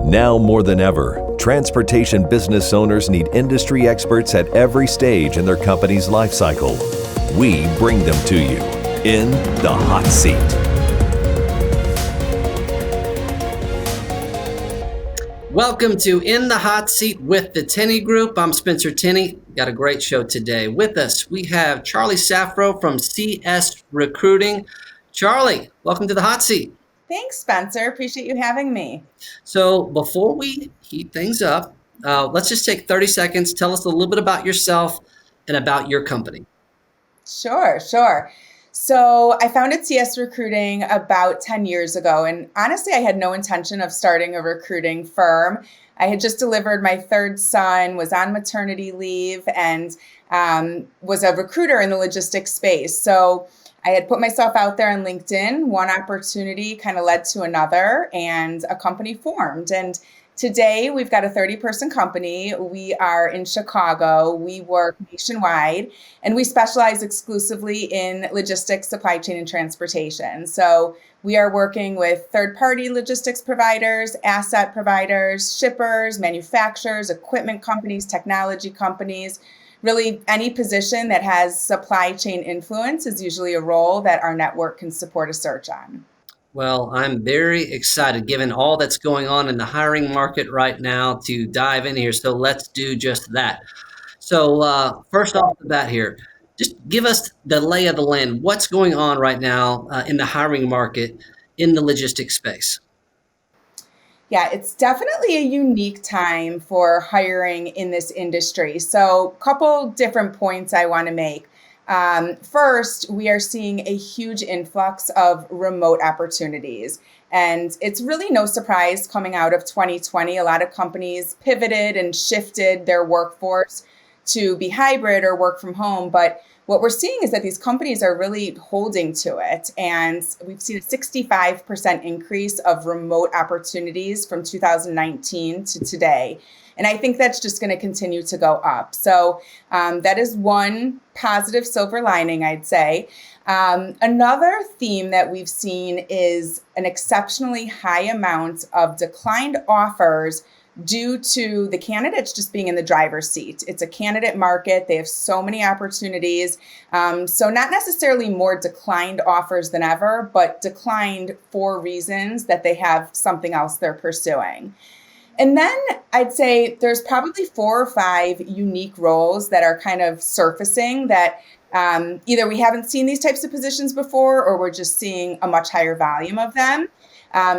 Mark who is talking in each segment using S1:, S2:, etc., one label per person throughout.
S1: Now more than ever, transportation business owners need industry experts at every stage in their company's life cycle. We bring them to you in the hot seat.
S2: Welcome to In the Hot Seat with the Tenney Group. I'm Spencer Tenney. Got a great show today. With us, we have Charlie Saffro from CS Recruiting. Charlie, welcome to the Hot Seat.
S3: Thanks, Spencer. Appreciate you having me.
S2: So before we heat things up, let's just take 30 seconds. Tell us a little bit about yourself and about your company.
S3: Sure. So I founded CS Recruiting about 10 years ago. And honestly, I had no intention of starting a recruiting firm. I had just delivered my third son, was on maternity leave, and was a recruiter in the logistics space. So I had put myself out there on LinkedIn. One opportunity kind of led to another, and a company formed. And today, we've got a 30-person company. We are in Chicago. We work nationwide, and we specialize exclusively in logistics, supply chain, and transportation. So we are working with third-party logistics providers, asset providers, shippers, manufacturers, equipment companies, technology companies. Really, any position that has supply chain influence is usually a role that our network can support a search on.
S2: Well, I'm very excited, given all that's going on in the hiring market right now, to dive in here. So let's do just that. So first off the bat here, just give us the lay of the land. What's going on right now in the hiring market in the logistics space?
S3: Yeah, it's definitely a unique time for hiring in this industry. So a couple different points I want to make. First, we are seeing a huge influx of remote opportunities. And it's really no surprise coming out of 2020, a lot of companies pivoted and shifted their workforce to be hybrid or work from home. But what we're seeing is that these companies are really holding to it. And we've seen a 65% increase of remote opportunities from 2019 to today. And I think that's just going to continue to go up. So that is one positive silver lining, I'd say. Another theme that we've seen is an exceptionally high amount of declined offers due to the candidates just being in the driver's seat. It's a candidate market. They have so many opportunities. So not necessarily more declined offers than ever, but declined for reasons that they have something else they're pursuing. And then I'd say there's probably 4 or 5 unique roles that are kind of surfacing that either we haven't seen these types of positions before, or we're just seeing a much higher volume of them.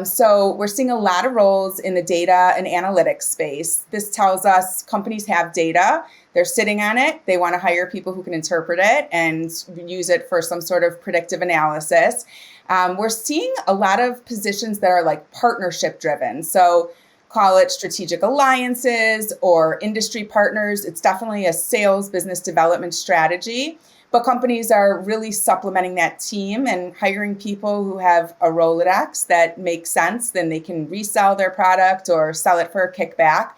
S3: So we're seeing a lot of roles in the data and analytics space. This tells us companies have data, they're sitting on it, they want to hire people who can interpret it and use it for some sort of predictive analysis. We're seeing a lot of positions that are like partnership driven. So call it strategic alliances or industry partners. It's definitely a sales business development strategy. But companies are really supplementing that team and hiring people who have a Rolodex that makes sense. Then they can resell their product or sell it for a kickback.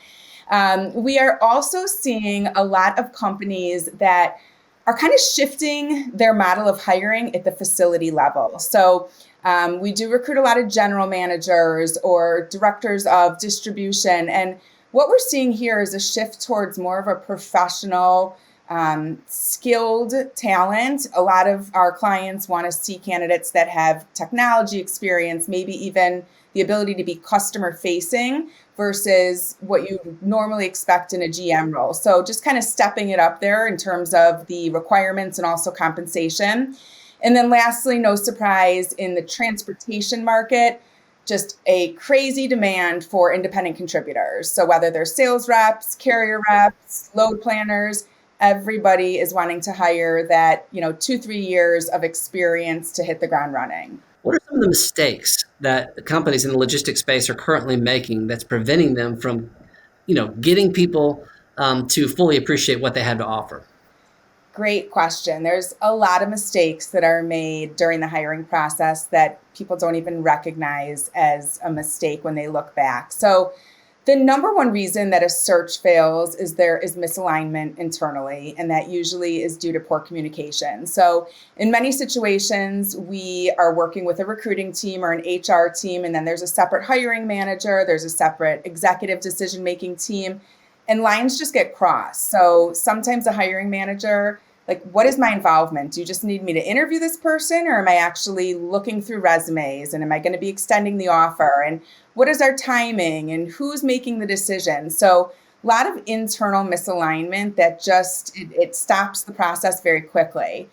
S3: We are also seeing a lot of companies that are kind of shifting their model of hiring at the facility level. So we do recruit a lot of general managers or directors of distribution. And what we're seeing here is a shift towards more of a professional, skilled talent. A lot of our clients want to see candidates that have technology experience, maybe even the ability to be customer facing versus what you normally expect in a GM role. So just kind of stepping it up there in terms of the requirements and also compensation. And then lastly, no surprise, in the transportation market, just a crazy demand for independent contributors. So whether they're sales reps, carrier reps, load planners, everybody is wanting to hire that, 2-3 years of experience to hit the ground running.
S2: What are some of the mistakes that the companies in the logistics space are currently making that's preventing them from, getting people to fully appreciate what they have to offer?
S3: Great question. There's a lot of mistakes that are made during the hiring process that people don't even recognize as a mistake when they look back. So The number one reason that a search fails is there is misalignment internally, and that usually is due to poor communication. So, in many situations, we are working with a recruiting team or an HR team, and then there's a separate hiring manager, there's a separate executive decision making team, and lines just get crossed. So, sometimes a hiring manager, like, what is my involvement? Do you just need me to interview this person, or am I actually looking through resumes, and am I going to be extending the offer? And what is our timing, and who's making the decision? So a lot of internal misalignment that just it stops the process very quickly.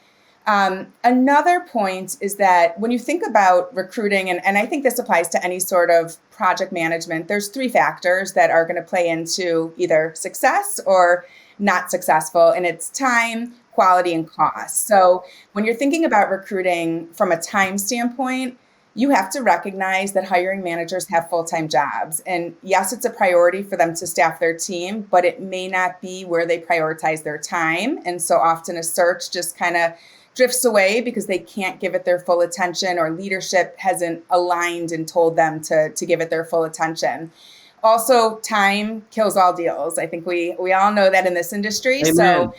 S3: Another point is that when you think about recruiting, and I think this applies to any sort of project management, there's three factors that are going to play into either success or not successful, and it's time, quality, and cost. So when you're thinking about recruiting from a time standpoint, you have to recognize that hiring managers have full-time jobs. And yes, it's a priority for them to staff their team, but it may not be where they prioritize their time. And so often a search just kind of drifts away because they can't give it their full attention, or leadership hasn't aligned and told them to give it their full attention. Also, time kills all deals. I think we all know that in this industry.
S2: Amen.
S3: So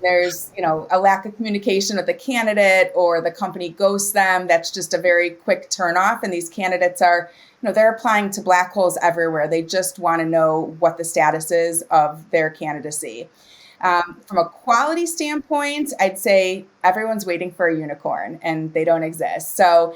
S3: there's a lack of communication with the candidate, or the company ghosts them. That's just a very quick turnoff. And these candidates are, they're applying to black holes everywhere. They just want to know what the status is of their candidacy. From a quality standpoint, I'd say everyone's waiting for a unicorn, and they don't exist. So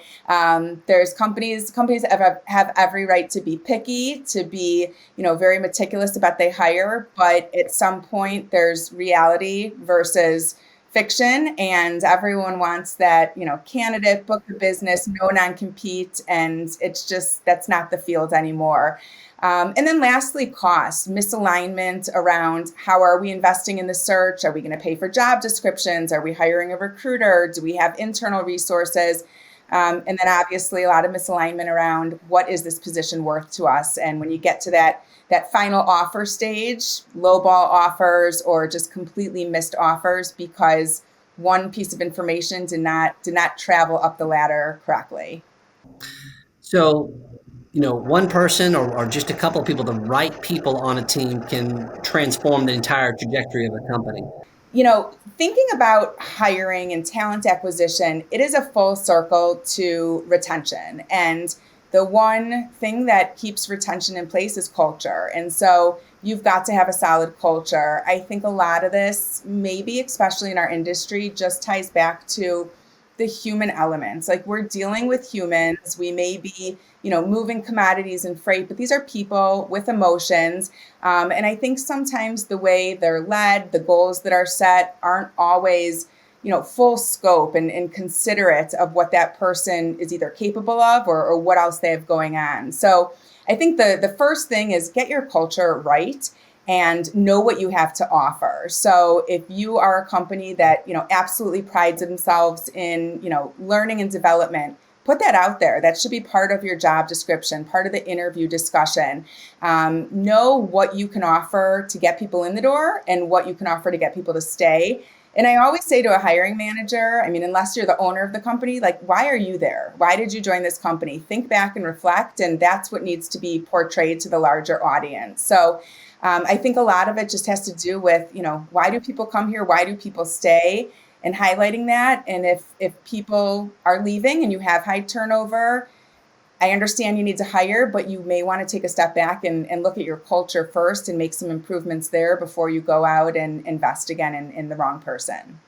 S3: there's companies have every right to be picky, to be very meticulous about they hire, but at some point there's reality versus fiction, and everyone wants that candidate, book of business, no non-compete, and it's just that's not the field anymore. And then lastly, cost, misalignment around how are we investing in the search? Are we going to pay for job descriptions? Are we hiring a recruiter? Do we have internal resources? And then obviously a lot of misalignment around what is this position worth to us? And when you get to that final offer stage, lowball offers or just completely missed offers because one piece of information did not travel up the ladder correctly.
S2: So, one person or just a couple of people, the right people on a team can transform the entire trajectory of a company.
S3: Thinking about hiring and talent acquisition, it is a full circle to retention. And the one thing that keeps retention in place is culture. And so you've got to have a solid culture. I think a lot of this, maybe especially in our industry, just ties back to the human elements. Like, we're dealing with humans. We may be, moving commodities and freight, but these are people with emotions. And I think sometimes the way they're led, the goals that are set aren't always, full scope and considerate of what that person is either capable of or what else they have going on. So I think the first thing is get your culture right and know what you have to offer. So if you are a company that, absolutely prides themselves in, learning and development, put that out there. That should be part of your job description, part of the interview discussion. Know what you can offer to get people in the door and what you can offer to get people to stay. And I always say to a hiring manager, unless you're the owner of the company, like, why are you there? Why did you join this company? Think back and reflect. And that's what needs to be portrayed to the larger audience. So I think a lot of it just has to do with, why do people come here? Why do people stay? And highlighting that. And if people are leaving and you have high turnover, I understand you need to hire, but you may want to take a step back and look at your culture first and make some improvements there before you go out and invest again in the wrong person.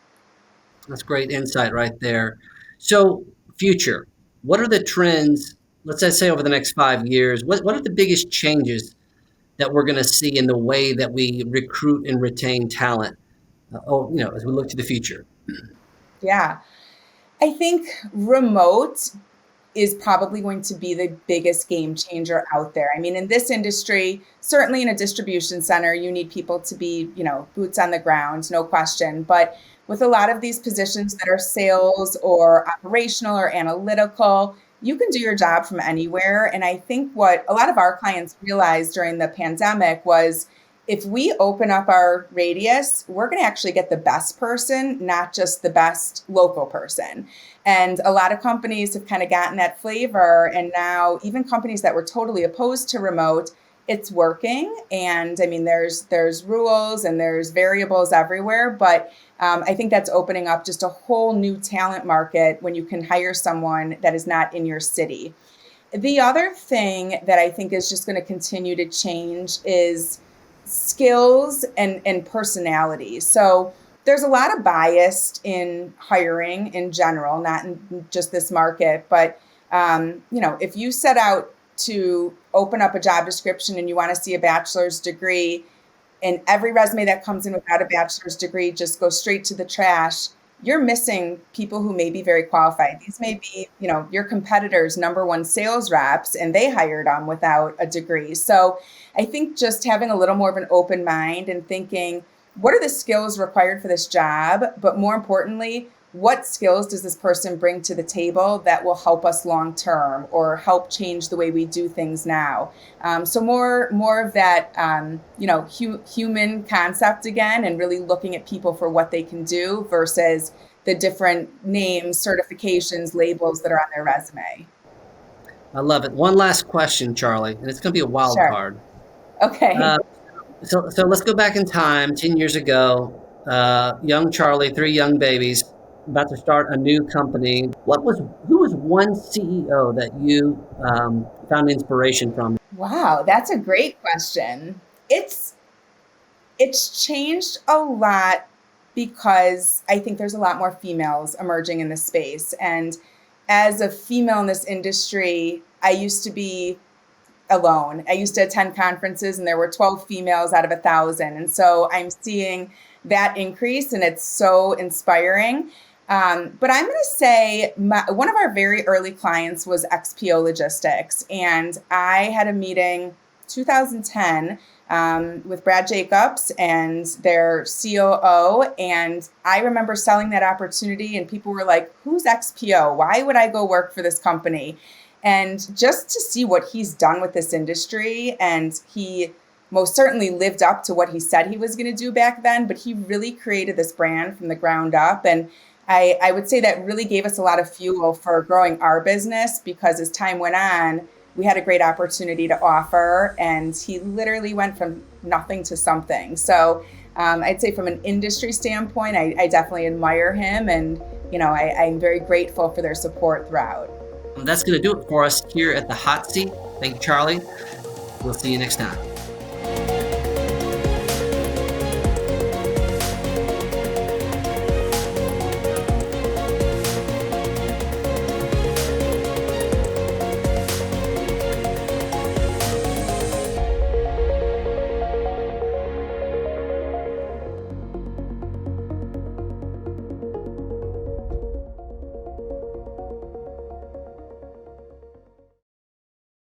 S2: That's great insight right there. So, future, what are the trends, let's say over the next 5 years, what are the biggest changes that we're going to see in the way that we recruit and retain talent, as we look to the future?
S3: Yeah, I think remote is probably going to be the biggest game changer out there. In this industry, certainly in a distribution center, you need people to be, boots on the ground, no question. But with a lot of these positions that are sales or operational or analytical, you can do your job from anywhere. And I think what a lot of our clients realized during the pandemic was, if we open up our radius, we're going to actually get the best person, not just the best local person. And a lot of companies have kind of gotten that flavor. And now even companies that were totally opposed to remote it's working. And I mean, there's rules and there's variables everywhere, but I think that's opening up just a whole new talent market when you can hire someone that is not in your city. The other thing that I think is just going to continue to change is skills and personality. So there's a lot of bias in hiring in general, not in just this market, but if you set out to open up a job description and you want to see a bachelor's degree, and every resume that comes in without a bachelor's degree just goes straight to the trash, you're missing people who may be very qualified. These may be, your competitors' number one sales reps, and they hired them without a degree. So I think just having a little more of an open mind and thinking, what are the skills required for this job? But more importantly, what skills does this person bring to the table that will help us long term or help change the way we do things now? So more of that, human concept again, and really looking at people for what they can do versus the different names, certifications, labels that are on their resume.
S2: I love it. One last question, Charlie, and it's going to be a wild
S3: Sure.
S2: card.
S3: Okay.
S2: So let's go back in time, 10 years ago. Young Charlie, 3 young babies, about to start a new company. Who was one CEO that you found inspiration from?
S3: Wow, that's a great question. It's changed a lot because I think there's a lot more females emerging in this space. And as a female in this industry, I used to be alone. I used to attend conferences and there were 12 females out of 1,000. And so I'm seeing that increase and it's so inspiring. But I'm going to say one of our very early clients was XPO Logistics. And I had a meeting 2010 with Brad Jacobs and their COO. And I remember selling that opportunity and people were like, who's XPO? Why would I go work for this company? And just to see what he's done with this industry, and he most certainly lived up to what he said he was going to do back then, but he really created this brand from the ground up. And I would say that really gave us a lot of fuel for growing our business because as time went on, we had a great opportunity to offer, and he literally went from nothing to something. So I'd say from an industry standpoint, I definitely admire him, and I'm very grateful for their support throughout.
S2: That's going to do it for us here at the Hot Seat. Thank you, Charlie. We'll see you next time.